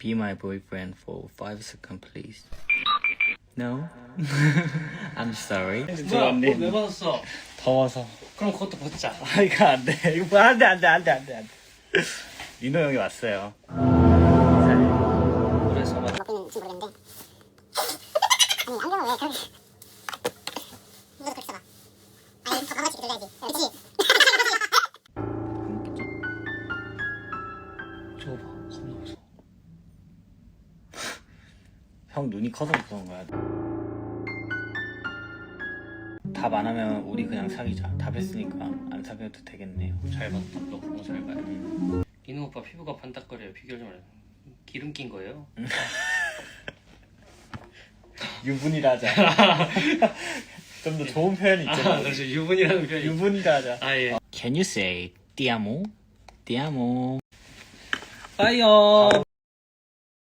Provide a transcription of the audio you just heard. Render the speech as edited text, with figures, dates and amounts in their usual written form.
Be my boyfriend for 5 seconds, please. No? I'm sorry. 뭐야? 왜 벗었어? 더워서. 그럼 그것도 벗자. 아, 이거 안 돼. 이거 뭐 안 돼, 안 돼, 안 돼, 안 돼, 안 돼. 민호 형이 왔어요. 그래서 막 먹기는지 모르겠는데 아니 안경을 왜 그렇게 이것도 그렇게 써봐 아니 더 강아지 들려야지 그치? 저거 봐. 겁나 무서워. 형 눈이 커서 무서운 거야. 답 안 하면 우리 그냥 사귀자. 답했으니까 안 사귀어도 되겠네요. 잘 봤다. 너 그거 잘 봐요. 민호 오빠 피부가 반딱거려요. 비결 좀 알려. 기름 낀 거예요? 유분이라 하자. 좀 더 좋은 표현이 있잖아. 그렇죠. 유분이라는 표현이. 유분이라 하자. 아 예. Can you say ti amo? Ti amo. 빠이요.